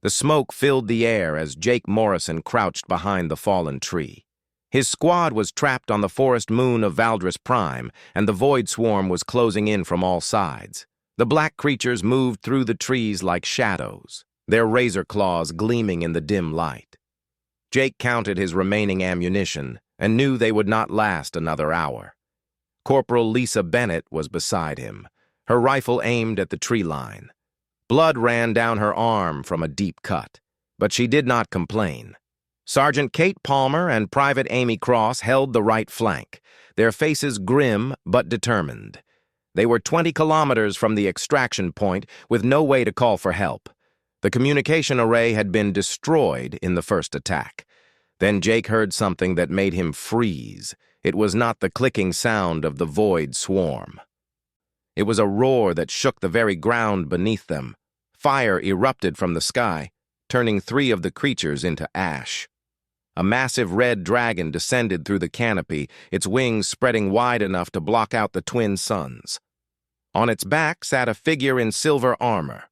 The smoke filled the air as Jake Morrison crouched behind the fallen tree. His squad was trapped on the forest moon of Valdris Prime, and the void swarm was closing in from all sides. The black creatures moved through the trees like shadows, their razor claws gleaming in the dim light. Jake counted his remaining ammunition and knew they would not last another hour. Corporal Lisa Bennett was beside him, her rifle aimed at the tree line. Blood ran down her arm from a deep cut, but she did not complain. Sergeant Kate Palmer and Private Amy Cross held the right flank, their faces grim but determined. They were 20 kilometers from the extraction point with no way to call for help. The communication array had been destroyed in the first attack. Then Jake heard something that made him freeze. It was not the clicking sound of the void swarm. It was a roar that shook the very ground beneath them. Fire erupted from the sky, turning 3 of the creatures into ash. A massive red dragon descended through the canopy, its wings spreading wide enough to block out the twin suns. On its back sat a figure in silver armor.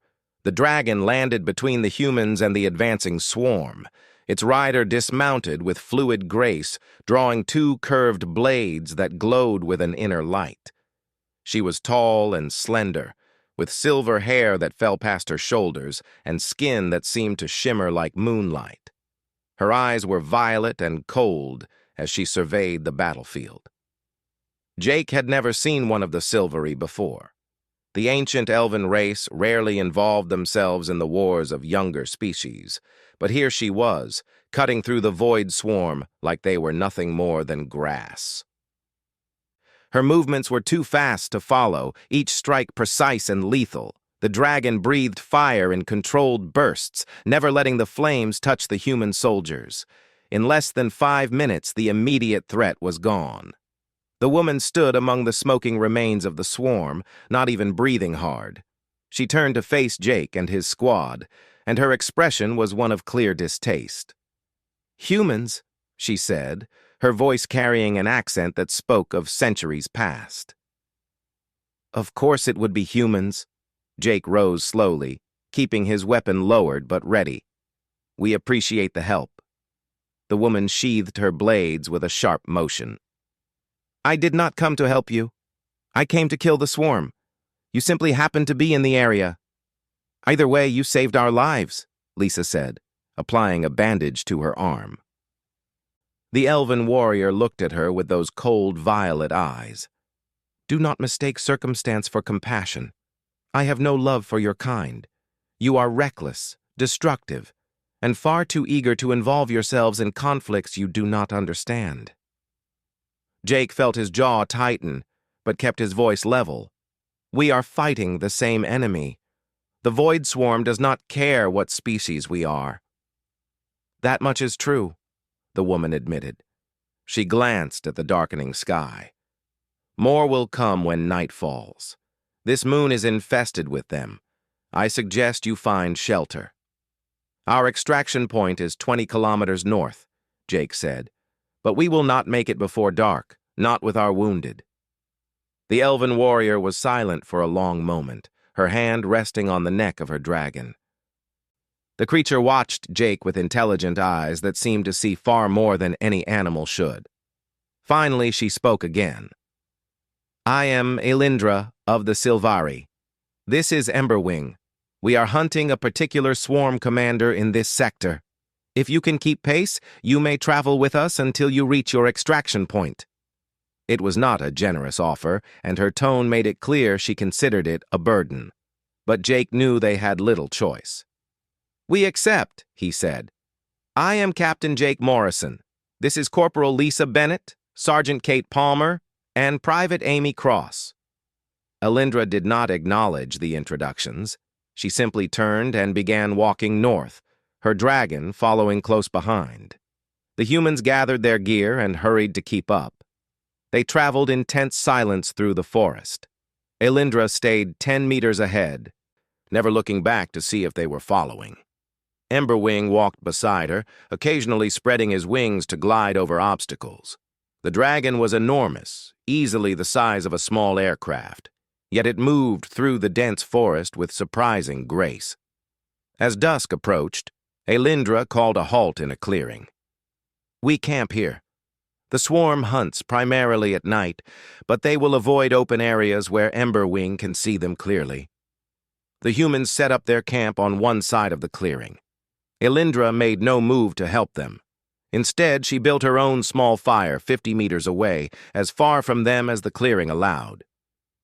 The dragon landed between the humans and the advancing swarm. Its rider dismounted with fluid grace, drawing 2 curved blades that glowed with an inner light. She was tall and slender, with silver hair that fell past her shoulders and skin that seemed to shimmer like moonlight. Her eyes were violet and cold as she surveyed the battlefield. Jake had never seen one of the Silvery before. The ancient elven race rarely involved themselves in the wars of younger species, but here she was, cutting through the void swarm like they were nothing more than grass. Her movements were too fast to follow, each strike precise and lethal. The dragon breathed fire in controlled bursts, never letting the flames touch the human soldiers. In less than 5 minutes, the immediate threat was gone. The woman stood among the smoking remains of the swarm, not even breathing hard. She turned to face Jake and his squad, and her expression was one of clear distaste. "Humans," she said, her voice carrying an accent that spoke of centuries past. "Of course it would be humans." Jake rose slowly, keeping his weapon lowered but ready. "We appreciate the help." The woman sheathed her blades with a sharp motion. "I did not come to help you. I came to kill the swarm. You simply happened to be in the area." "Either way, you saved our lives," Lisa said, applying a bandage to her arm. The elven warrior looked at her with those cold, violet eyes. "Do not mistake circumstance for compassion. I have no love for your kind. You are reckless, destructive, and far too eager to involve yourselves in conflicts you do not understand." Jake felt his jaw tighten, but kept his voice level. "We are fighting the same enemy. The void swarm does not care what species we are." "That much is true," the woman admitted. She glanced at the darkening sky. "More will come when night falls. This moon is infested with them. I suggest you find shelter." "Our extraction point is 20 kilometers north," Jake said, "but we will not make it before dark, not with our wounded." The elven warrior was silent for a long moment, her hand resting on the neck of her dragon. The creature watched Jake with intelligent eyes that seemed to see far more than any animal should. Finally, she spoke again. "I am Elindra of the Silvari. This is Emberwing. We are hunting a particular swarm commander in this sector. If you can keep pace, you may travel with us until you reach your extraction point." It was not a generous offer, and her tone made it clear she considered it a burden. But Jake knew they had little choice. "We accept," he said. "I am Captain Jake Morrison. This is Corporal Lisa Bennett, Sergeant Kate Palmer, and Private Amy Cross." Elindra did not acknowledge the introductions. She simply turned and began walking north, her dragon following close behind. The humans gathered their gear and hurried to keep up. They traveled in tense silence through the forest. Elindra stayed 10 meters ahead, never looking back to see if they were following. Emberwing walked beside her, occasionally spreading his wings to glide over obstacles. The dragon was enormous, easily the size of a small aircraft, yet it moved through the dense forest with surprising grace. As dusk approached, Elindra called a halt in a clearing. "We camp here. The swarm hunts primarily at night, but they will avoid open areas where Emberwing can see them clearly." The humans set up their camp on one side of the clearing. Elindra made no move to help them. Instead, she built her own small fire 50 meters away, as far from them as the clearing allowed.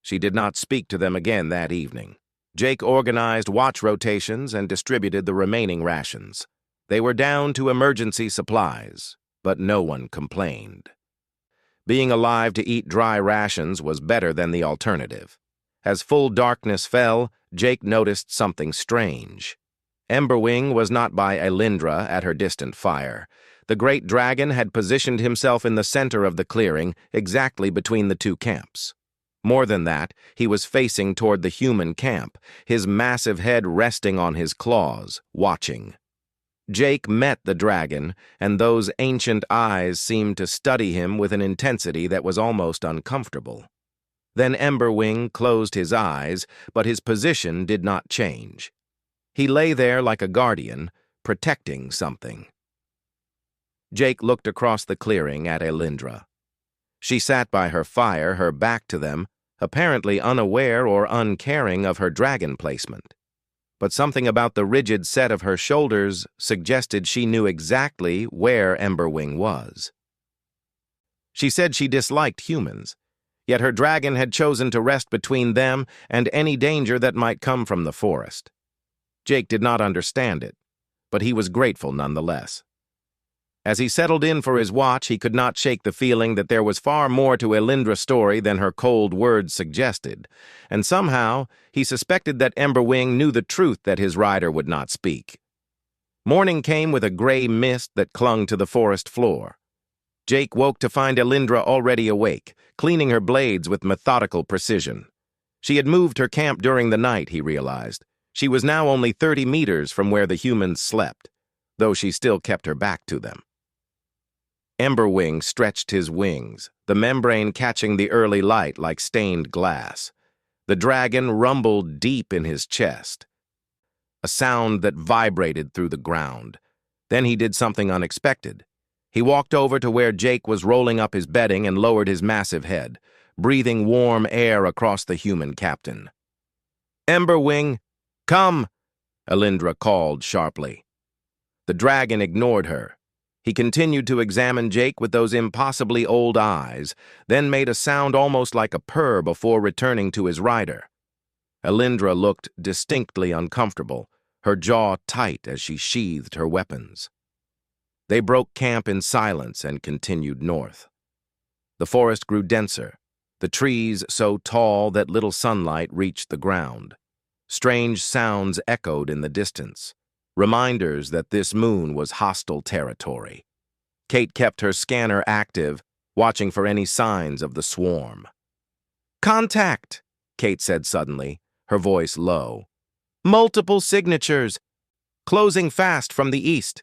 She did not speak to them again that evening. Jake organized watch rotations and distributed the remaining rations. They were down to emergency supplies, but no one complained. Being alive to eat dry rations was better than the alternative. As full darkness fell, Jake noticed something strange. Emberwing was not by Elindra at her distant fire. The great dragon had positioned himself in the center of the clearing, exactly between the two camps. More than that, he was facing toward the human camp, his massive head resting on his claws, watching. Jake met the dragon, and those ancient eyes seemed to study him with an intensity that was almost uncomfortable. Then Emberwing closed his eyes, but his position did not change. He lay there like a guardian, protecting something. Jake looked across the clearing at Elindra. She sat by her fire, her back to them, apparently unaware or uncaring of her dragon placement. But something about the rigid set of her shoulders suggested she knew exactly where Emberwing was. She said she disliked humans, yet her dragon had chosen to rest between them and any danger that might come from the forest. Jake did not understand it, but he was grateful nonetheless. As he settled in for his watch, he could not shake the feeling that there was far more to Elindra's story than her cold words suggested, and somehow he suspected that Emberwing knew the truth that his rider would not speak. Morning came with a gray mist that clung to the forest floor. Jake woke to find Elindra already awake, cleaning her blades with methodical precision. She had moved her camp during the night, he realized. She was now only 30 meters from where the humans slept, though she still kept her back to them. Emberwing stretched his wings, the membrane catching the early light like stained glass. The dragon rumbled deep in his chest, a sound that vibrated through the ground. Then he did something unexpected. He walked over to where Jake was rolling up his bedding and lowered his massive head, breathing warm air across the human captain. "Emberwing, come!" Elindra called sharply. The dragon ignored her. He continued to examine Jake with those impossibly old eyes, then made a sound almost like a purr before returning to his rider. Elindra looked distinctly uncomfortable, her jaw tight as she sheathed her weapons. They broke camp in silence and continued north. The forest grew denser, the trees so tall that little sunlight reached the ground. Strange sounds echoed in the distance, reminders that this moon was hostile territory. Kate kept her scanner active, watching for any signs of the swarm. "Contact," Kate said suddenly, her voice low. "Multiple signatures, closing fast from the east."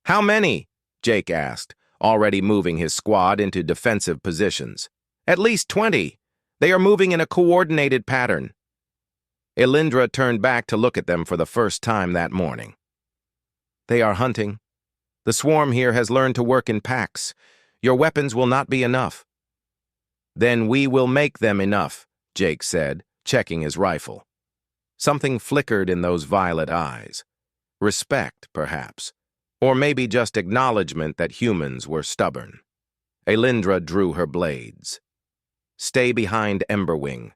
"How many?" Jake asked, already moving his squad into defensive positions. "At least 20. They are moving in a coordinated pattern." Elindra turned back to look at them for the first time that morning. "They are hunting. The swarm here has learned to work in packs. Your weapons will not be enough." "Then we will make them enough," Jake said, checking his rifle. Something flickered in those violet eyes. Respect, perhaps, or maybe just acknowledgement that humans were stubborn. Elindra drew her blades. "Stay behind Emberwing.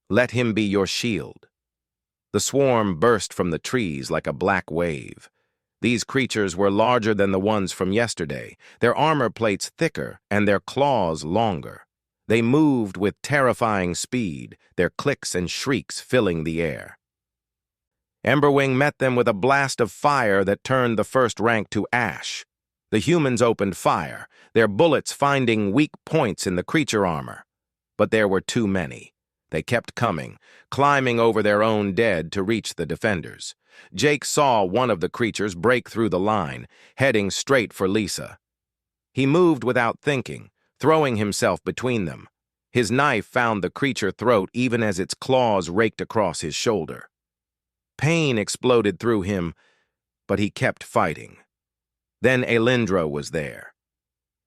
Let him be your shield." The swarm burst from the trees like a black wave. These creatures were larger than the ones from yesterday, their armor plates thicker and their claws longer. They moved with terrifying speed, their clicks and shrieks filling the air. Emberwing met them with a blast of fire that turned the first rank to ash. The humans opened fire, their bullets finding weak points in the creature armor. But there were too many. They kept coming, climbing over their own dead to reach the defenders. Jake saw one of the creatures break through the line, heading straight for Lisa. He moved without thinking, throwing himself between them. His knife found the creature's throat even as its claws raked across his shoulder. Pain exploded through him, but he kept fighting. Then Elindra was there.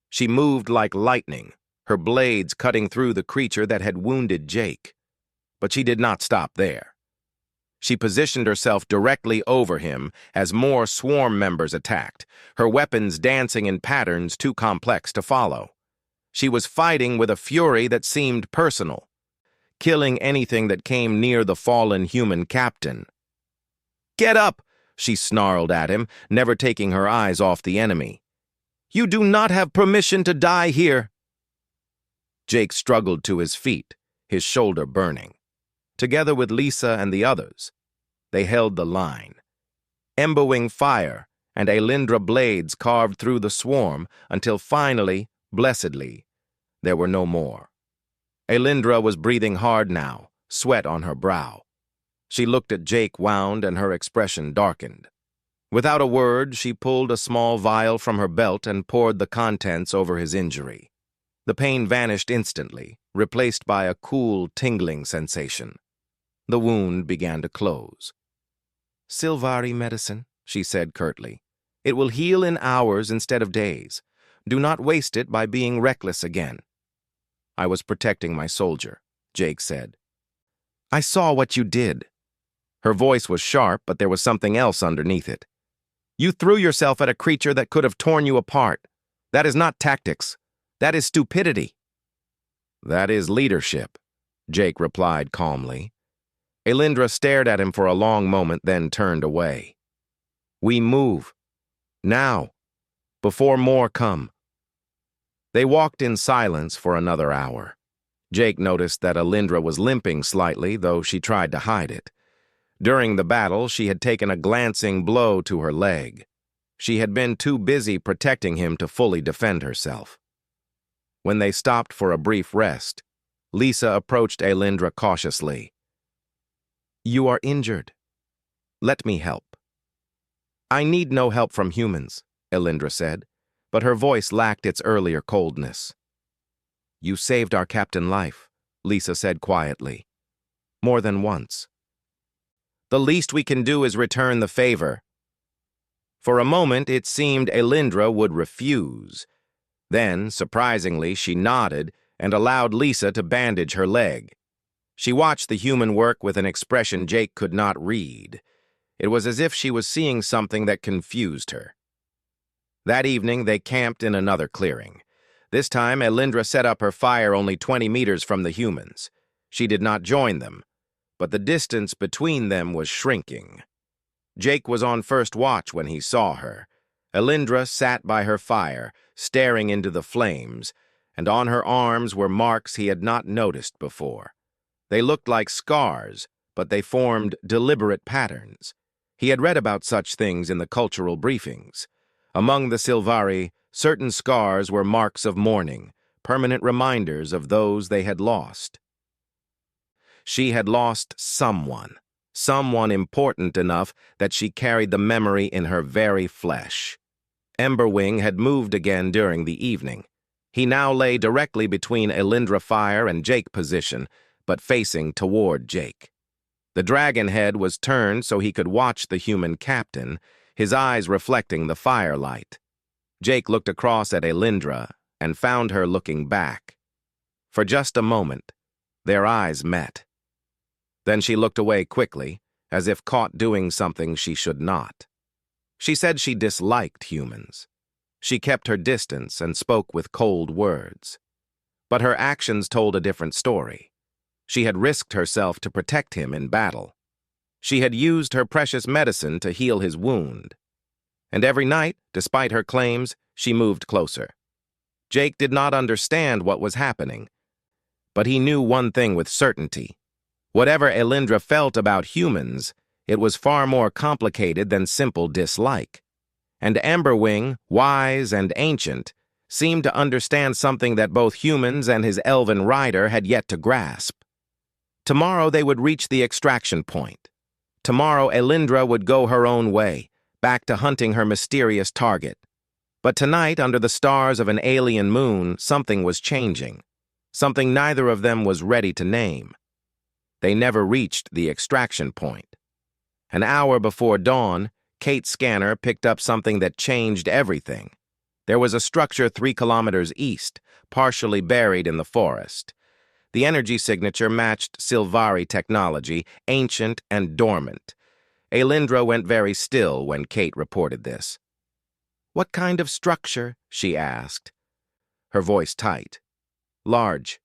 She moved like lightning, her blades cutting through the creature that had wounded Jake. But she did not stop there. She positioned herself directly over him as more swarm members attacked, her weapons dancing in patterns too complex to follow. She was fighting with a fury that seemed personal, killing anything that came near the fallen human captain. "Get up!" she snarled at him, never taking her eyes off the enemy. "You do not have permission to die here." Jake struggled to his feet, his shoulder burning. Together with Lisa and the others, they held the line. Emberwing fire and Elindra blades carved through the swarm until finally, blessedly, there were no more. Elindra was breathing hard now, sweat on her brow. She looked at Jake wound and her expression darkened. Without a word, she pulled a small vial from her belt and poured the contents over his injury. The pain vanished instantly, replaced by a cool, tingling sensation. The wound began to close. "Sylvari medicine," she said curtly. "It will heal in hours instead of days. Do not waste it by being reckless again." "I was protecting my soldier," Jake said. "I saw what you did." Her voice was sharp, but there was something else underneath it. "You threw yourself at a creature that could have torn you apart. That is not tactics. That is stupidity." "That is leadership," Jake replied calmly. Elindra stared at him for a long moment, then turned away. "We move. Now, before more come." They walked in silence for another hour. Jake noticed that Elindra was limping slightly, though she tried to hide it. During the battle, she had taken a glancing blow to her leg. She had been too busy protecting him to fully defend herself. When they stopped for a brief rest, Lisa approached Elindra cautiously. "You are injured. Let me help." "I need no help from humans," Elindra said, but her voice lacked its earlier coldness. "You saved our captain life," Lisa said quietly. "More than once. The least we can do is return the favor." For a moment, it seemed Elindra would refuse. Then, surprisingly, she nodded and allowed Lisa to bandage her leg. She watched the human work with an expression Jake could not read. It was as if she was seeing something that confused her. That evening, they camped in another clearing. This time, Elindra set up her fire only 20 meters from the humans. She did not join them, but the distance between them was shrinking. Jake was on first watch when he saw her. Elindra sat by her fire, staring into the flames, and on her arms were marks he had not noticed before. They looked like scars, but they formed deliberate patterns. He had read about such things in the cultural briefings. Among the Sylvari, certain scars were marks of mourning, permanent reminders of those they had lost. She had lost someone important enough that she carried the memory in her very flesh. Emberwing had moved again during the evening. He now lay directly between Elindra fire and Jake position, but facing toward Jake. The dragon head was turned so he could watch the human captain, his eyes reflecting the firelight. Jake looked across at Elindra and found her looking back. For just a moment, their eyes met. Then she looked away quickly, as if caught doing something she should not. She said she disliked humans. She kept her distance and spoke with cold words. But her actions told a different story. She had risked herself to protect him in battle. She had used her precious medicine to heal his wound. And every night, despite her claims, she moved closer. Jake did not understand what was happening, but he knew one thing with certainty. Whatever Elindra felt about humans, it was far more complicated than simple dislike. And Emberwing, wise and ancient, seemed to understand something that both humans and his elven rider had yet to grasp. Tomorrow they would reach the extraction point. Tomorrow Elindra would go her own way, back to hunting her mysterious target. But tonight, under the stars of an alien moon, something was changing. Something neither of them was ready to name. They never reached the extraction point. An hour before dawn, Kate's scanner picked up something that changed everything. There was a structure 3 kilometers east, partially buried in the forest. The energy signature matched Sylvari technology, ancient and dormant. Elindra went very still when Kate reported this. "What kind of structure?" she asked. Her voice tight. "Large.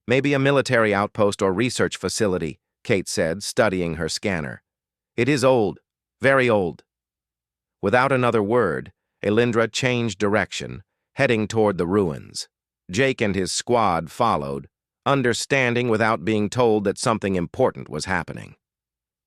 Maybe a military outpost or research facility," Kate said, studying her scanner. "It is old, very old." Without another word, Elindra changed direction, heading toward the ruins. Jake and his squad followed, understanding without being told that something important was happening.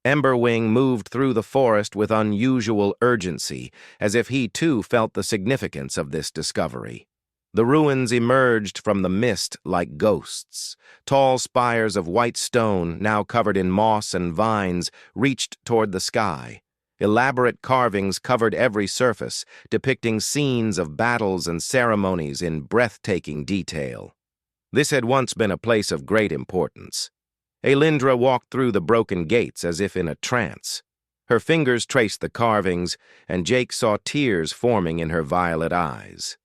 Emberwing moved through the forest with unusual urgency, as if he too felt the significance of this discovery. The ruins emerged from the mist like ghosts. Tall spires of white stone, now covered in moss and vines, reached toward the sky. Elaborate carvings covered every surface, depicting scenes of battles and ceremonies in breathtaking detail. This had once been a place of great importance. Elindra walked through the broken gates as if in a trance. Her fingers traced the carvings, and Jake saw tears forming in her violet eyes.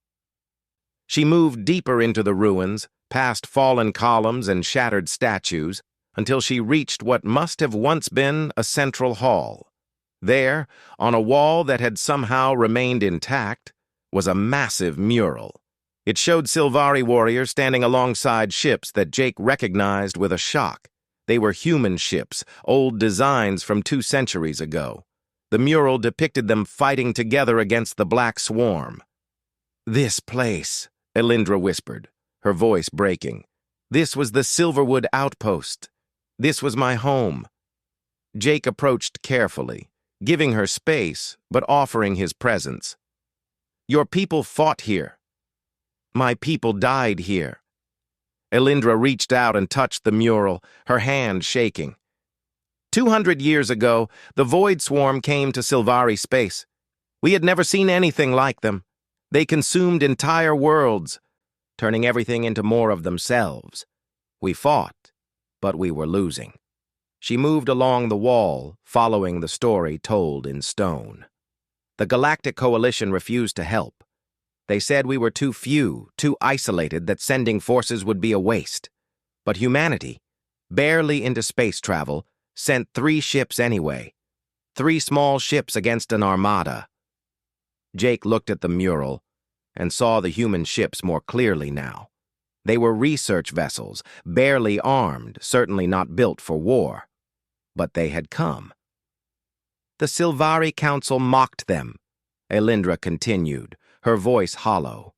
She moved deeper into the ruins, past fallen columns and shattered statues, until she reached what must have once been a central hall. There, on a wall that had somehow remained intact, was a massive mural. It showed Sylvari warriors standing alongside ships that Jake recognized with a shock. They were human ships, old designs from 2 centuries ago. The mural depicted them fighting together against the Black Swarm. "This place," Elindra whispered, her voice breaking. "This was the Silverwood outpost. This was my home." Jake approached carefully, giving her space, but offering his presence. "Your people fought here. My people died here." Elindra reached out and touched the mural, her hand shaking. 200 years ago, the Void Swarm came to Sylvari space. We had never seen anything like them. They consumed entire worlds, turning everything into more of themselves. We fought, but we were losing." She moved along the wall, following the story told in stone. "The Galactic Coalition refused to help. They said we were too few, too isolated, that sending forces would be a waste. But humanity, barely into space travel, sent 3 ships anyway. 3 small ships against an armada." Jake looked at the mural and saw the human ships more clearly now. They were research vessels, barely armed, certainly not built for war. But they had come. "The Sylvari Council mocked them," Elindra continued, her voice hollow.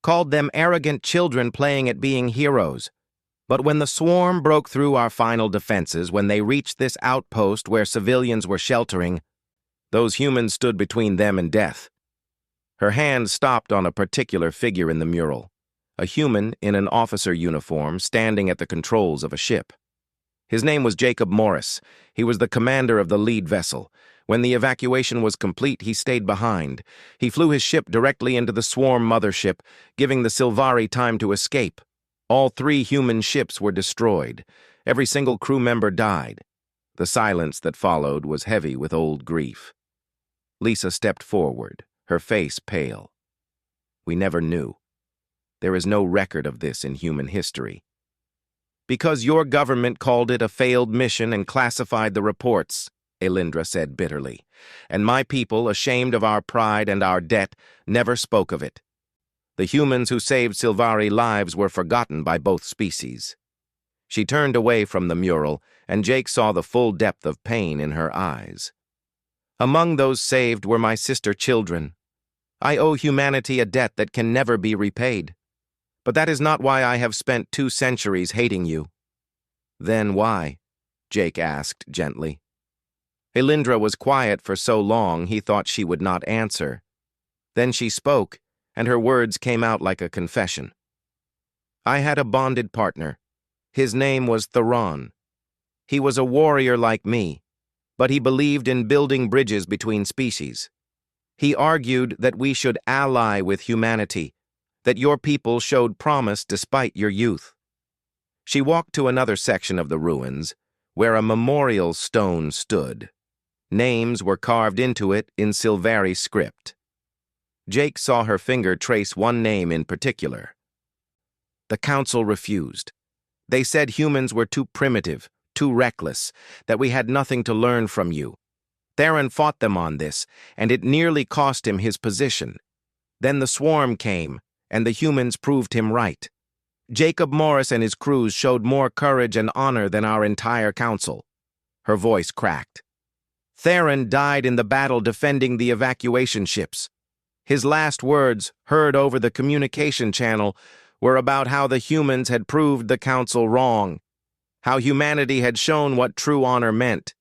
"Called them arrogant children playing at being heroes. But when the swarm broke through our final defenses, when they reached this outpost where civilians were sheltering, those humans stood between them and death." Her hand stopped on a particular figure in the mural, a human in an officer uniform standing at the controls of a ship. His name was Jacob Morris. He was the commander of the lead vessel. When the evacuation was complete, he stayed behind. He flew his ship directly into the swarm mothership, giving the Sylvari time to escape. All 3 human ships were destroyed. Every single crew member died. The silence that followed was heavy with old grief. Lisa stepped forward, her face pale. "We never knew. There is no record of this in human history. Because your government called it a failed mission and classified the reports," Elindra said bitterly. "And my people, ashamed of our pride and our debt, never spoke of it. The humans who saved Sylvari lives were forgotten by both species." She turned away from the mural, and Jake saw the full depth of pain in her eyes. "Among those saved were my sister children. I owe humanity a debt that can never be repaid. But that is not why I have spent 2 centuries hating you." "Then why?" Jake asked gently. Elindra was quiet for so long he thought she would not answer. Then she spoke, and her words came out like a confession. "I had a bonded partner. His name was Theron. He was a warrior like me, but he believed in building bridges between species. He argued that we should ally with humanity, that your people showed promise despite your youth." She walked to another section of the ruins, where a memorial stone stood. Names were carved into it in Silvari script. Jake saw her finger trace one name in particular. The council refused. They said humans were too primitive, too reckless, that we had nothing to learn from you. Theron fought them on this, and it nearly cost him his position. Then the swarm came, and the humans proved him right. Jacob Morris and his crews showed more courage and honor than our entire council. Her voice cracked. Theron died in the battle defending the evacuation ships. His last words, heard over the communication channel, were about how the humans had proved the council wrong, how humanity had shown what true honor meant.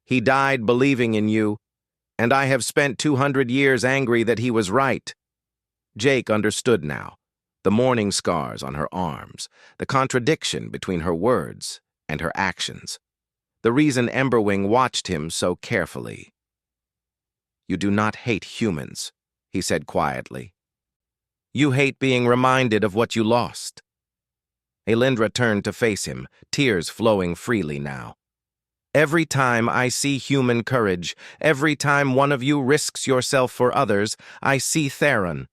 He died believing in you, and I have spent 200 years angry that he was right. Jake understood now. The mourning scars on her arms, the contradiction between her words and her actions. The reason Emberwing watched him so carefully. You do not hate humans, he said quietly. You hate being reminded of what you lost. Elindra turned to face him, tears flowing freely now. Every time I see human courage, every time one of you risks yourself for others, I see Theron.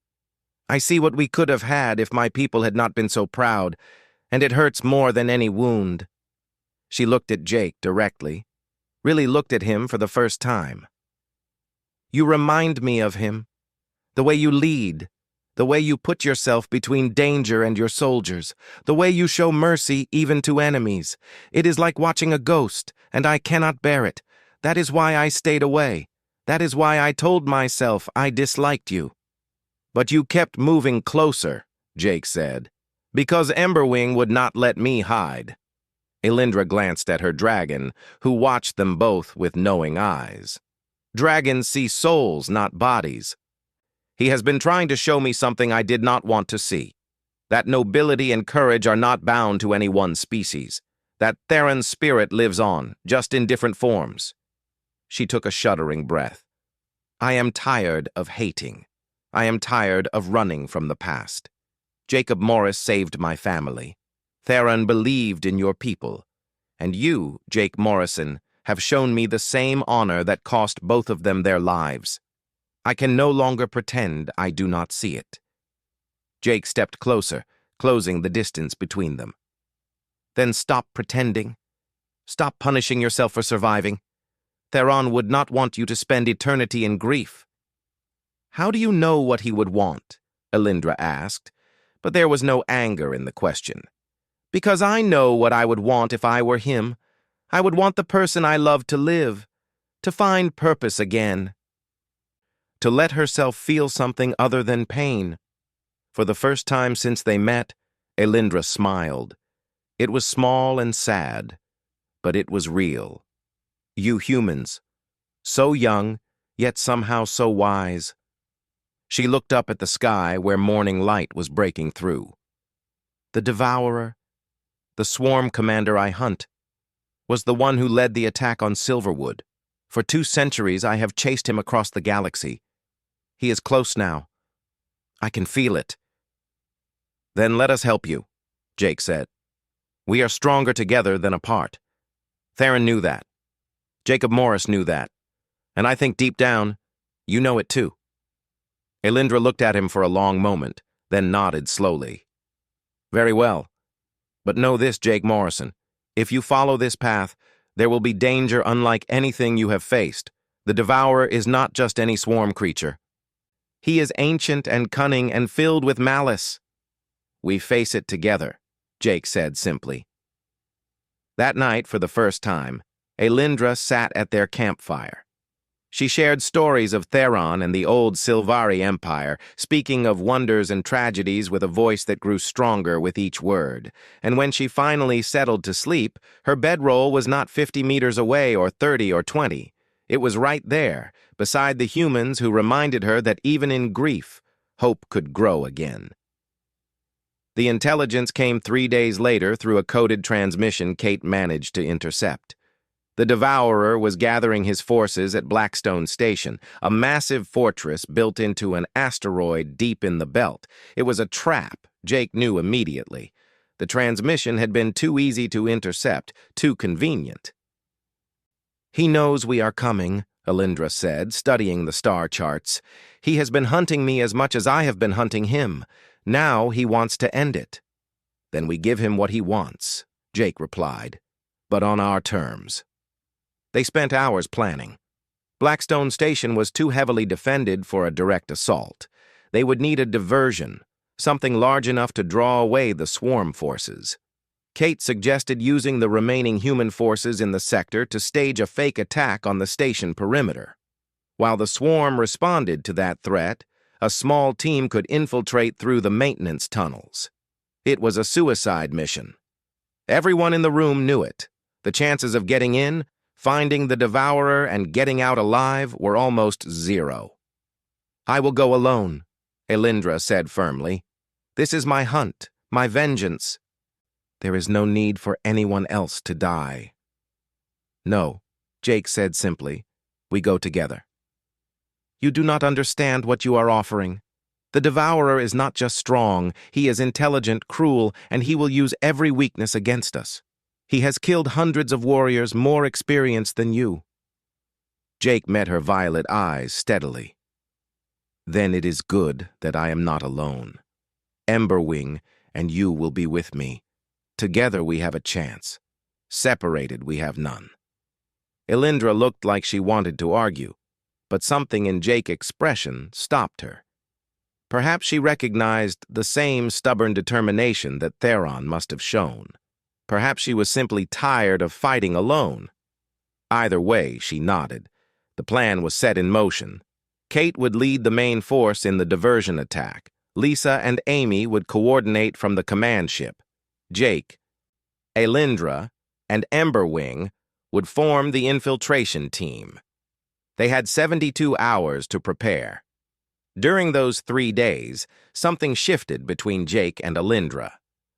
I see what we could have had if my people had not been so proud, and it hurts more than any wound. She looked at Jake directly, really looked at him for the first time. You remind me of him, the way you lead, the way you put yourself between danger and your soldiers, the way you show mercy even to enemies. It is like watching a ghost, and I cannot bear it. That is why I stayed away. That is why I told myself I disliked you. But you kept moving closer, Jake said, because Emberwing would not let me hide. Elindra glanced at her dragon, who watched them both with knowing eyes. Dragons see souls, not bodies. He has been trying to show me something I did not want to see. That nobility and courage are not bound to any one species. That Theron's spirit lives on, just in different forms. She took a shuddering breath. I am tired of hating. I am tired of running from the past. Jacob Morris saved my family. Theron believed in your people. And you, Jake Morrison, have shown me the same honor that cost both of them their lives. I can no longer pretend I do not see it. Jake stepped closer, closing the distance between them. Then stop pretending. Stop punishing yourself for surviving. Theron would not want you to spend eternity in grief. How do you know what he would want? Elindra asked, but there was no anger in the question. Because I know what I would want if I were him. I would want the person I love to live, to find purpose again. To let herself feel something other than pain. For the first time since they met, Elindra smiled. It was small and sad, but it was real. You humans, so young, yet somehow so wise. She looked up at the sky where morning light was breaking through. The Devourer, the swarm commander I hunt, was the one who led the attack on Silverwood. For 2 centuries I have chased him across the galaxy. He is close now. I can feel it. Then let us help you, Jake said. We are stronger together than apart. Theron knew that. Jacob Morris knew that. And I think deep down, you know it too. Elindra looked at him for a long moment, then nodded slowly. Very well. But know this, Jake Morrison. If you follow this path, there will be danger unlike anything you have faced. The Devourer is not just any swarm creature. He is ancient and cunning and filled with malice. We face it together, Jake said simply. That night, for the first time, Elindra sat at their campfire. She shared stories of Theron and the old Silvari Empire, speaking of wonders and tragedies with a voice that grew stronger with each word. And when she finally settled to sleep, her bedroll was not 50 meters away or 30 or 20. It was right there, beside the humans who reminded her that even in grief, hope could grow again. The intelligence came 3 days later through a coded transmission Kate managed to intercept. The Devourer was gathering his forces at Blackstone Station, a massive fortress built into an asteroid deep in the belt. It was a trap, Jake knew immediately. The transmission had been too easy to intercept, too convenient. He knows we are coming, Elindra said, studying the star charts. He has been hunting me as much as I have been hunting him. Now he wants to end it. Then we give him what he wants, Jake replied, but on our terms. They spent hours planning. Blackstone Station was too heavily defended for a direct assault. They would need a diversion, something large enough to draw away the swarm forces. Kate suggested using the remaining human forces in the sector to stage a fake attack on the station perimeter. While the swarm responded to that threat, a small team could infiltrate through the maintenance tunnels. It was a suicide mission. Everyone in the room knew it. The chances of getting in, finding the devourer, and getting out alive were almost zero. "I will go alone," Elindra said firmly. "This is my hunt, my vengeance. There is no need for anyone else to die." "No," Jake said simply. "We go together." "You do not understand what you are offering. The devourer is not just strong, he is intelligent, cruel, and he will use every weakness against us. He has killed hundreds of warriors more experienced than you." Jake met her violet eyes steadily. "Then it is good that I am not alone. Emberwing and you will be with me. Together we have a chance. Separated we have none." Elindra looked like she wanted to argue, but something in Jake's expression stopped her. Perhaps she recognized the same stubborn determination that Theron must have shown. Perhaps she was simply tired of fighting alone. Either way, she nodded. The plan was set in motion. Kate would lead the main force in the diversion attack. Lisa and Amy would coordinate from the command ship. Jake, Elindra, and Emberwing would form the infiltration team. They had 72 hours to prepare. During those 3 days, something shifted between Jake and Elindra.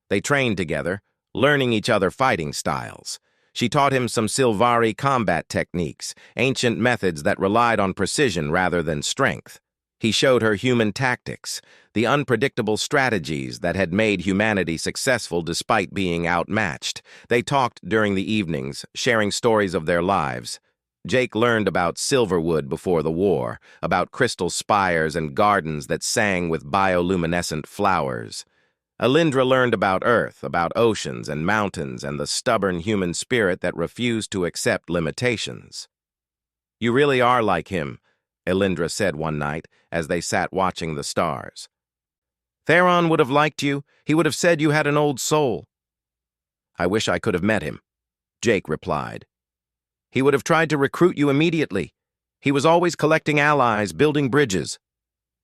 They trained together, learning each other fighting styles. She taught him some Sylvari combat techniques, ancient methods that relied on precision rather than strength. He showed her human tactics, the unpredictable strategies that had made humanity successful despite being outmatched. They talked during the evenings, sharing stories of their lives. Jake learned about Silverwood before the war, about crystal spires and gardens that sang with bioluminescent flowers. Elindra learned about Earth, about oceans and mountains and the stubborn human spirit that refused to accept limitations. "You really are like him," Elindra said one night as they sat watching the stars. "Theron would have liked you. He would have said you had an old soul." "I wish I could have met him," Jake replied. "He would have tried to recruit you immediately. He was always collecting allies, building bridges."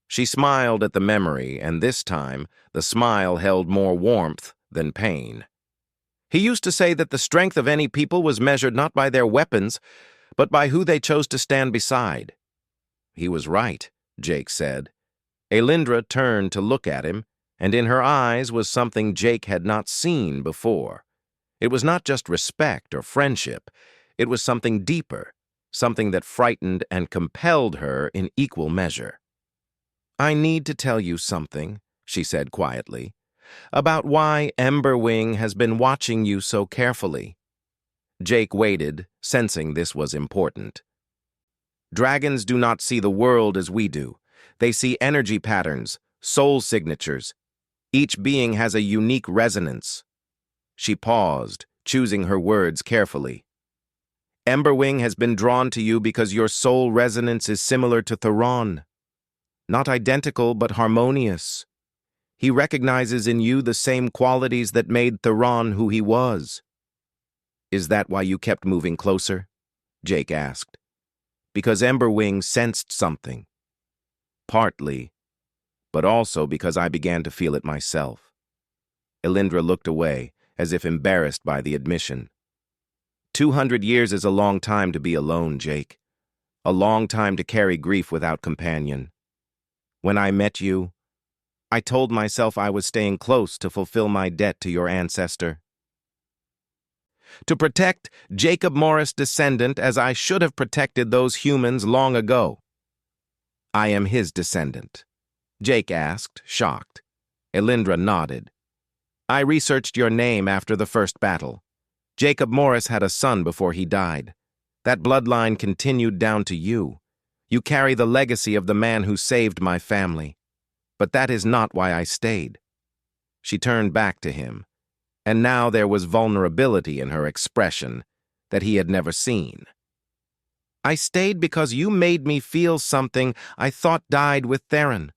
She smiled at the memory, and this time, the smile held more warmth than pain. "He used to say that the strength of any people was measured not by their weapons, but by who they chose to stand beside." "He was right," Jake said. Elindra turned to look at him, and in her eyes was something Jake had not seen before. It was not just respect or friendship. It was something deeper, something that frightened and compelled her in equal measure. "I need to tell you something," she said quietly, "about why Emberwing has been watching you so carefully." Jake waited, sensing this was important. "Dragons do not see the world as we do. They see energy patterns, soul signatures. Each being has a unique resonance." She paused, choosing her words carefully. "Emberwing has been drawn to you because your soul resonance is similar to Theron. Not identical, but harmonious. He recognizes in you the same qualities that made Theron who he was." "Is that why you kept moving closer?" Jake asked. "Because Emberwing sensed something." "Partly, but also because I began to feel it myself." Elindra looked away, as if embarrassed by the admission. 200 years is a long time to be alone, Jake. A long time to carry grief without companion. When I met you, I told myself I was staying close to fulfill my debt to your ancestor. To protect Jacob Morris' descendant as I should have protected those humans long ago. "I am his descendant?" Jake asked, shocked. Elindra nodded. "I researched your name after the first battle. Jacob Morris had a son before he died. That bloodline continued down to you. You carry the legacy of the man who saved my family. But that is not why I stayed." She turned back to him, and now there was vulnerability in her expression that he had never seen. "I stayed because you made me feel something I thought died with Theron.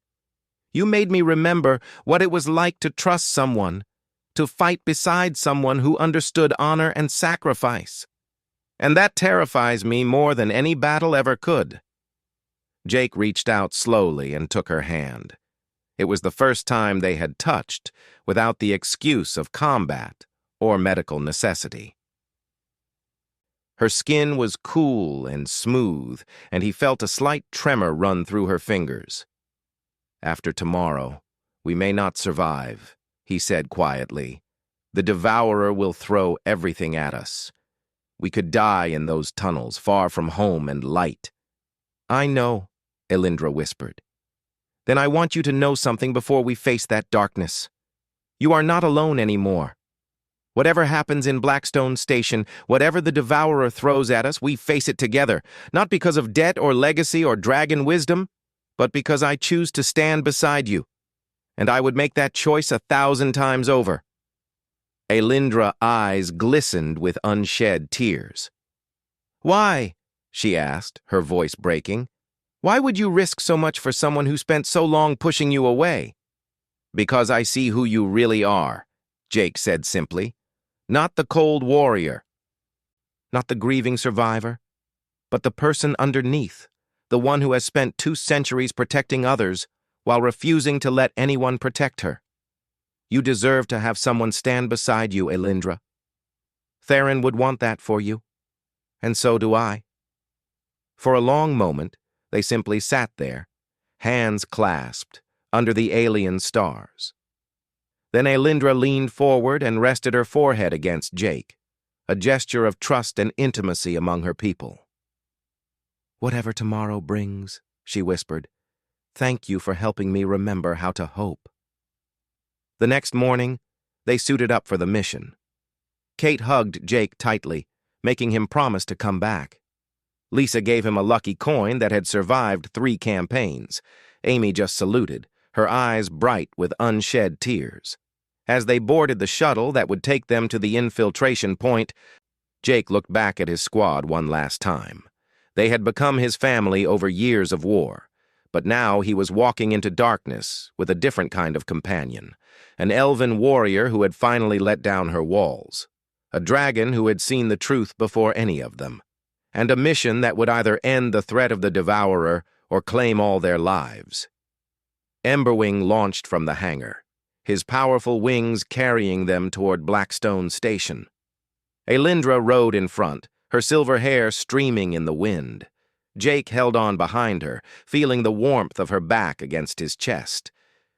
You made me remember what it was like to trust someone, to fight beside someone who understood honor and sacrifice. And that terrifies me more than any battle ever could." Jake reached out slowly and took her hand. It was the first time they had touched without the excuse of combat or medical necessity. Her skin was cool and smooth, and he felt a slight tremor run through her fingers. "After tomorrow, we may not survive," he said quietly. "The Devourer will throw everything at us. We could die in those tunnels, far from home and light." "I know," Elindra whispered. "Then I want you to know something before we face that darkness. You are not alone anymore. Whatever happens in Blackstone Station, whatever the Devourer throws at us, we face it together, not because of debt or legacy or dragon wisdom, but because I choose to stand beside you, and I would make that choice 1,000 times over." Elindra's eyes glistened with unshed tears. "Why?" she asked, her voice breaking. "Why would you risk so much for someone who spent so long pushing you away?" "Because I see who you really are," Jake said simply. "Not the cold warrior, not the grieving survivor, but the person underneath, the one who has spent 2 centuries protecting others while refusing to let anyone protect her. You deserve to have someone stand beside you, Elindra. Theron would want that for you, and so do I." For a long moment, they simply sat there, hands clasped, under the alien stars. Then Elindra leaned forward and rested her forehead against Jake, a gesture of trust and intimacy among her people. "Whatever tomorrow brings," she whispered, "thank you for helping me remember how to hope." The next morning, they suited up for the mission. Kate hugged Jake tightly, making him promise to come back. Lisa gave him a lucky coin that had survived 3 campaigns. Amy just saluted, her eyes bright with unshed tears. As they boarded the shuttle that would take them to the infiltration point, Jake looked back at his squad one last time. They had become his family over years of war, but now he was walking into darkness with a different kind of companion, an elven warrior who had finally let down her walls, a dragon who had seen the truth before any of them, and a mission that would either end the threat of the Devourer or claim all their lives. Emberwing launched from the hangar, his powerful wings carrying them toward Blackstone Station. Elindra rode in front, her silver hair streaming in the wind. Jake held on behind her, feeling the warmth of her back against his chest.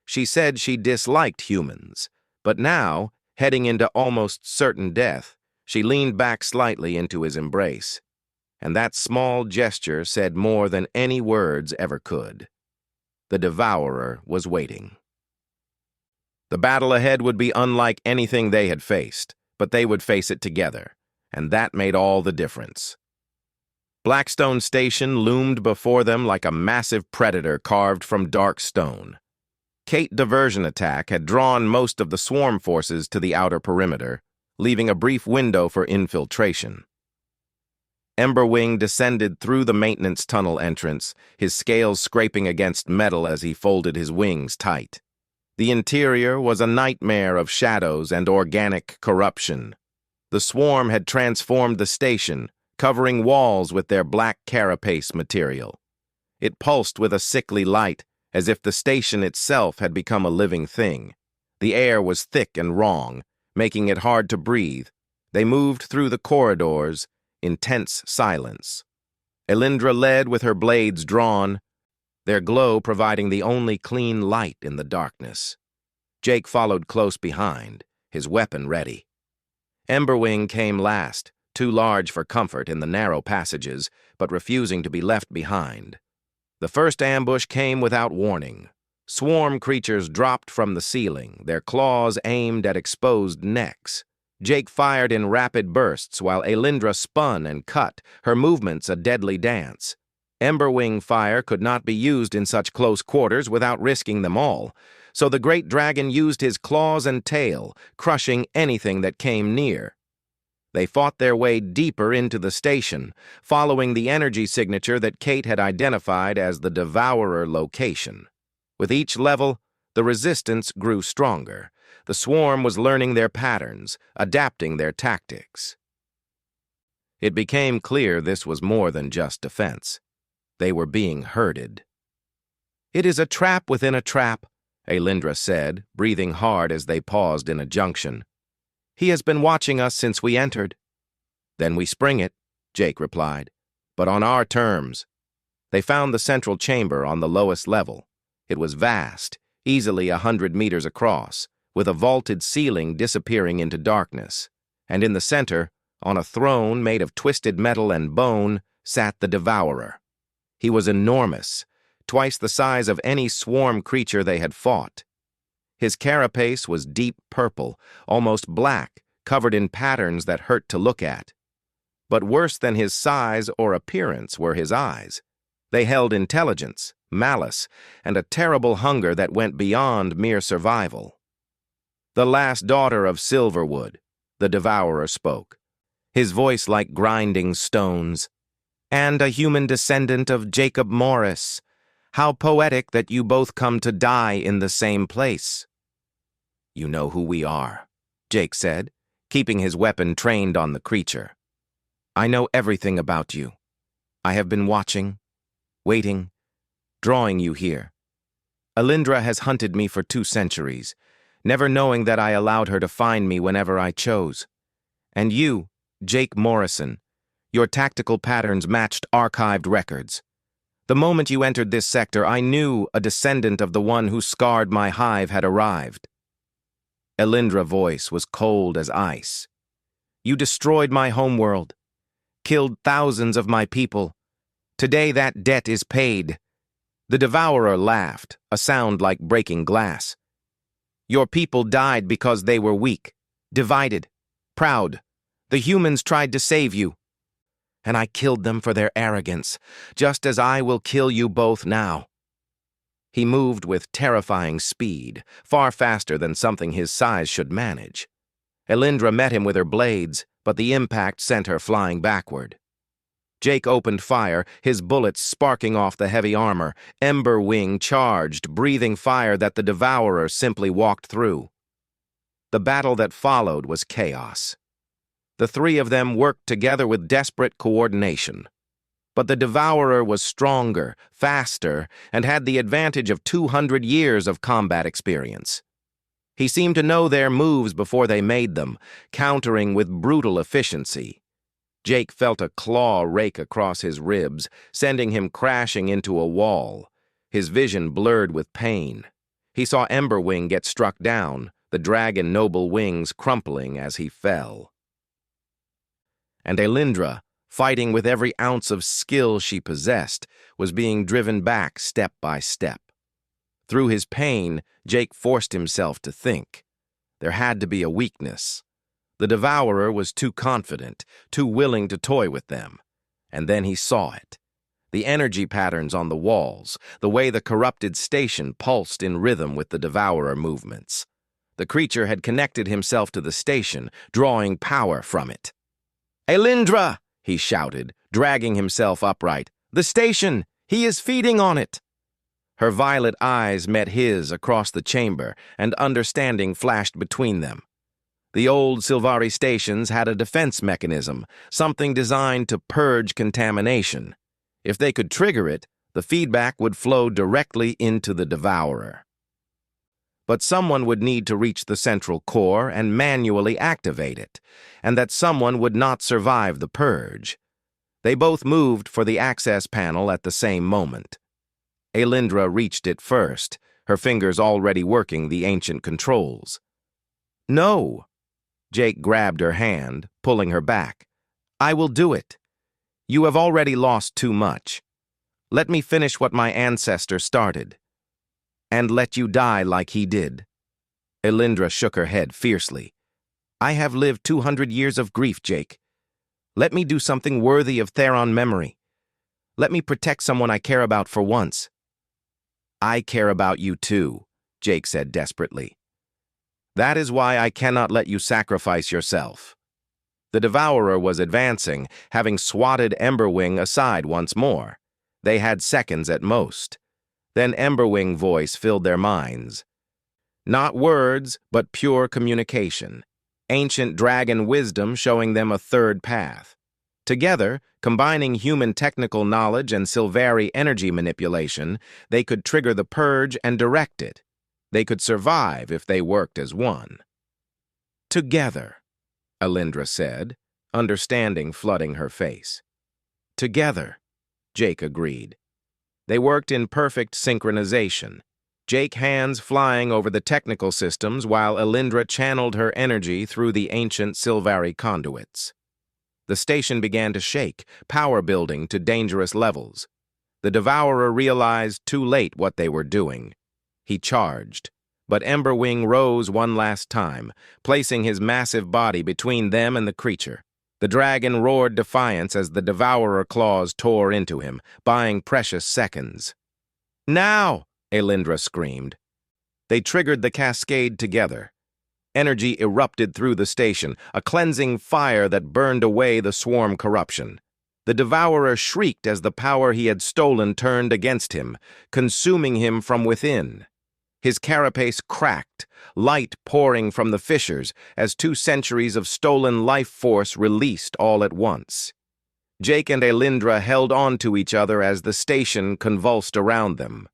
She said she disliked humans, but now, heading into almost certain death, she leaned back slightly into his embrace. And that small gesture said more than any words ever could. The Devourer was waiting. The battle ahead would be unlike anything they had faced, but they would face it together, and that made all the difference. Blackstone Station loomed before them like a massive predator carved from dark stone. Kate's diversion attack had drawn most of the swarm forces to the outer perimeter, leaving a brief window for infiltration. Emberwing descended through the maintenance tunnel entrance, his scales scraping against metal as he folded his wings tight. The interior was a nightmare of shadows and organic corruption. The swarm had transformed the station, covering walls with their black carapace material. It pulsed with a sickly light, as if the station itself had become a living thing. The air was thick and wrong, making it hard to breathe. They moved through the corridors in tense silence. Elindra led with her blades drawn, their glow providing the only clean light in the darkness. Jake followed close behind, his weapon ready. Emberwing came last, too large for comfort in the narrow passages, but refusing to be left behind. The first ambush came without warning. Swarm creatures dropped from the ceiling, their claws aimed at exposed necks. Jake fired in rapid bursts while Elindra spun and cut, her movements a deadly dance. Emberwing fire could not be used in such close quarters without risking them all, so the great dragon used his claws and tail, crushing anything that came near. They fought their way deeper into the station, following the energy signature that Kate had identified as the Devourer location. With each level, the resistance grew stronger. The swarm was learning their patterns, adapting their tactics. It became clear this was more than just defense. They were being herded. "It is a trap within a trap," Elindra said, breathing hard as they paused in a junction. "He has been watching us since we entered." "Then we spring it," Jake replied, "but on our terms." They found the central chamber on the lowest level. It was vast, easily 100 meters across, with a vaulted ceiling disappearing into darkness. And in the center, on a throne made of twisted metal and bone, sat the Devourer. He was enormous, twice the size of any swarm creature they had fought. His carapace was deep purple, almost black, covered in patterns that hurt to look at. But worse than his size or appearance were his eyes. They held intelligence, malice, and a terrible hunger that went beyond mere survival. "The last daughter of Silverwood," the Devourer spoke, his voice like grinding stones, "and a human descendant of Jacob Morris. How poetic that you both come to die in the same place." "You know who we are," Jake said, keeping his weapon trained on the creature. "I know everything about you. I have been watching, waiting, drawing you here. Elindra has hunted me for 2 centuries, never knowing that I allowed her to find me whenever I chose. And you, Jake Morrison, your tactical patterns matched archived records. The moment you entered this sector, I knew a descendant of the one who scarred my hive had arrived." Elindra's voice was cold as ice. "You destroyed my homeworld, killed thousands of my people. Today that debt is paid." The Devourer laughed, a sound like breaking glass. "Your people died because they were weak, divided, proud. The humans tried to save you, and I killed them for their arrogance, just as I will kill you both now." He moved with terrifying speed, far faster than something his size should manage. Elindra met him with her blades, but the impact sent her flying backward. Jake opened fire, his bullets sparking off the heavy armor. Emberwing charged, breathing fire that the Devourer simply walked through. The battle that followed was chaos. The 3 of them worked together with desperate coordination. But the Devourer was stronger, faster, and had the advantage of 200 years of combat experience. He seemed to know their moves before they made them, countering with brutal efficiency. Jake felt a claw rake across his ribs, sending him crashing into a wall. His vision blurred with pain. He saw Emberwing get struck down, the dragon noble wings crumpling as he fell. And Elindra, fighting with every ounce of skill she possessed, was being driven back step by step. Through his pain, Jake forced himself to think. There had to be a weakness. The Devourer was too confident, too willing to toy with them. And then he saw it. The energy patterns on the walls, the way the corrupted station pulsed in rhythm with the Devourer movements. The creature had connected himself to the station, drawing power from it. "Elindra!" he shouted, dragging himself upright. "The station! He is feeding on it!" Her violet eyes met his across the chamber, and understanding flashed between them. The old Sylvari stations had a defense mechanism, something designed to purge contamination. If they could trigger it, the feedback would flow directly into the Devourer. But someone would need to reach the central core and manually activate it, and that someone would not survive the purge. They both moved for the access panel at the same moment. Elindra reached it first, her fingers already working the ancient controls. "No!" Jake grabbed her hand, pulling her back. "I will do it. You have already lost too much. Let me finish what my ancestor started. And let you die like he did." Elindra shook her head fiercely. I have lived 200 years of grief, Jake. Let me do something worthy of Theron memory. Let me protect someone I care about for once. I care about you too, Jake said desperately. That is why I cannot let you sacrifice yourself. The Devourer was advancing, having swatted Emberwing aside once more. They had seconds at most. Then Emberwing's voice filled their minds. Not words, but pure communication. Ancient dragon wisdom showing them a third path. Together, combining human technical knowledge and Sylvari energy manipulation, they could trigger the purge and direct it. They could survive if they worked as one. Together, Alindra said, understanding flooding her face. Together, Jake agreed. They worked in perfect synchronization, Jake hands flying over the technical systems while Alindra channeled her energy through the ancient Sylvari conduits. The station began to shake, power building to dangerous levels. The Devourer realized too late what they were doing. He charged, but Emberwing rose one last time, placing his massive body between them and the creature. The dragon roared defiance as the Devourer claws tore into him, buying precious seconds. Now! Alindra screamed. They triggered the cascade together. Energy erupted through the station, a cleansing fire that burned away the swarm corruption. The Devourer shrieked as the power he had stolen turned against him, consuming him from within. His carapace cracked, light pouring from the fissures as 2 centuries of stolen life force released all at once. Jake and Alindra held on to each other as the station convulsed around them.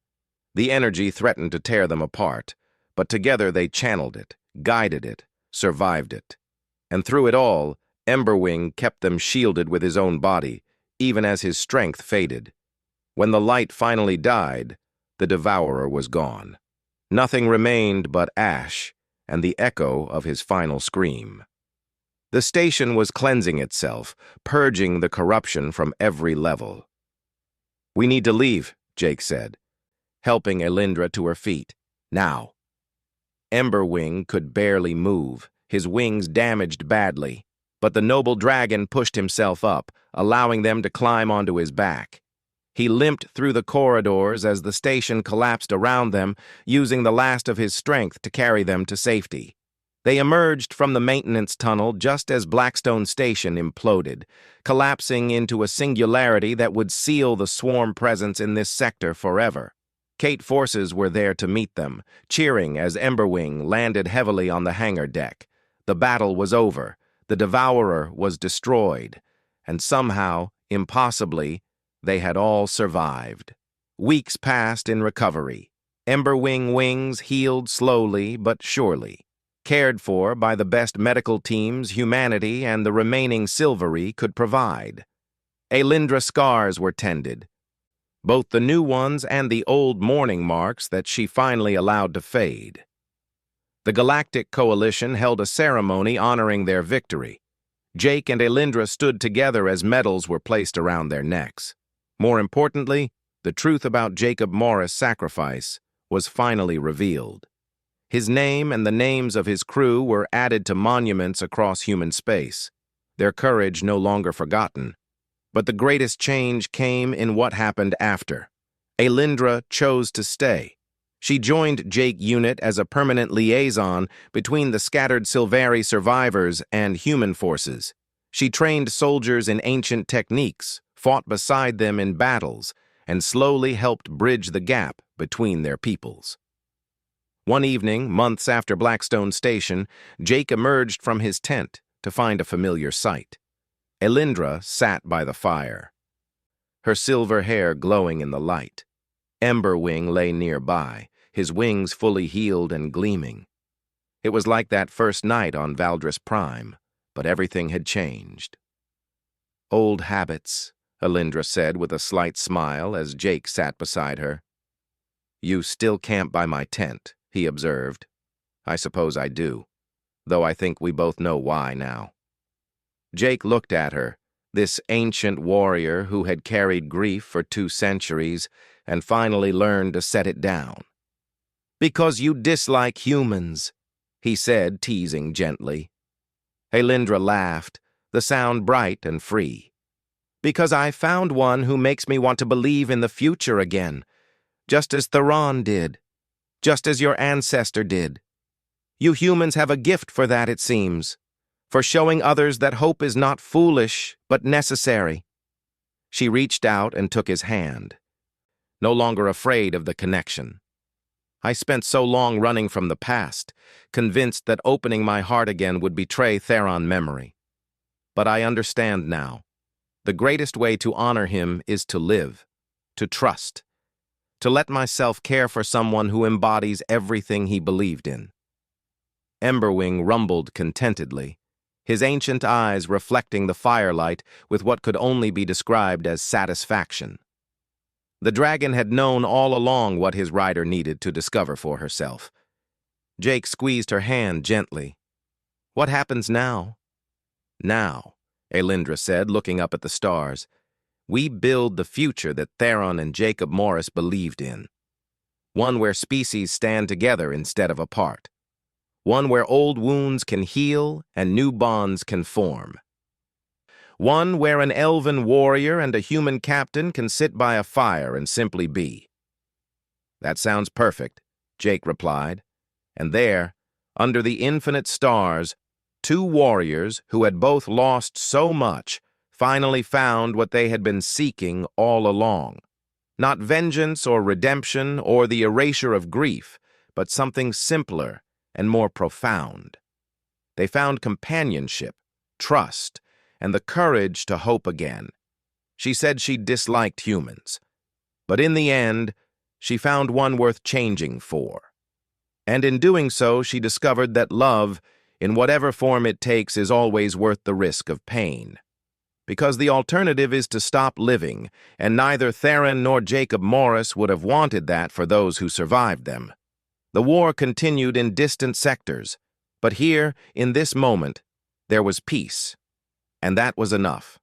The energy threatened to tear them apart, but together they channeled it, guided it, survived it. And through it all, Emberwing kept them shielded with his own body, even as his strength faded. When the light finally died, the Devourer was gone. Nothing remained but ash and the echo of his final scream. The station was cleansing itself, purging the corruption from every level. "We need to leave," Jake said, helping Alindra to her feet. "Now." Emberwing could barely move, his wings damaged badly, but the noble dragon pushed himself up, allowing them to climb onto his back. He limped through the corridors as the station collapsed around them, using the last of his strength to carry them to safety. They emerged from the maintenance tunnel just as Blackstone Station imploded, collapsing into a singularity that would seal the swarm presence in this sector forever. Kate forces were there to meet them, cheering as Emberwing landed heavily on the hangar deck. The battle was over, the Devourer was destroyed, and somehow, impossibly, they had all survived. Weeks passed in recovery. Emberwing wings healed slowly but surely. Cared for by the best medical teams humanity and the remaining Sylvari could provide. Alindra's scars were tended, both the new ones and the old mourning marks that she finally allowed to fade. The Galactic Coalition held a ceremony honoring their victory. Jake and Alindra stood together as medals were placed around their necks. More importantly, the truth about Jacob Morris' sacrifice was finally revealed. His name and the names of his crew were added to monuments across human space, their courage no longer forgotten. But the greatest change came in what happened after. Alindra chose to stay. She joined Jake Unit as a permanent liaison between the scattered Sylvari survivors and human forces. She trained soldiers in ancient techniques, fought beside them in battles, and slowly helped bridge the gap between their peoples. One evening, months after Blackstone Station, Jake emerged from his tent to find a familiar sight. Alindra sat by the fire, her silver hair glowing in the light. Emberwing lay nearby, his wings fully healed and gleaming. It was like that first night on Valdris Prime, but everything had changed. "Old habits," Alindra said with a slight smile as Jake sat beside her. "You still camp by my tent," he observed. "I suppose I do, though I think we both know why now." Jake looked at her, this ancient warrior who had carried grief for 2 centuries and finally learned to set it down. "Because you dislike humans," he said, teasing gently. Elindra laughed, the sound bright and free. Because I found one who makes me want to believe in the future again, just as Theron did, just as your ancestor did. You humans have a gift for that, it seems, for showing others that hope is not foolish, but necessary. She reached out and took his hand, no longer afraid of the connection. I spent so long running from the past, convinced that opening my heart again would betray Theron memory. But I understand now. The greatest way to honor him is to live, to trust, to let myself care for someone who embodies everything he believed in. Emberwing rumbled contentedly, his ancient eyes reflecting the firelight with what could only be described as satisfaction. The dragon had known all along what his rider needed to discover for herself. Jake squeezed her hand gently. What happens now? Now, Elindra said, looking up at the stars, we build the future that Theron and Jacob Morris believed in. One where species stand together instead of apart. One where old wounds can heal and new bonds can form. One where an elven warrior and a human captain can sit by a fire and simply be. That sounds perfect, Jake replied. And there, under the infinite stars, two warriors who had both lost so much finally found what they had been seeking all along. Not vengeance or redemption or the erasure of grief, but something simpler and more profound. They found companionship, trust, and the courage to hope again. She said she disliked humans, but in the end, she found one worth changing for. And in doing so, she discovered that love, in whatever form it takes, is always worth the risk of pain. Because the alternative is to stop living, and neither Theron nor Jacob Morris would have wanted that for those who survived them. The war continued in distant sectors, but here, in this moment, there was peace, and that was enough.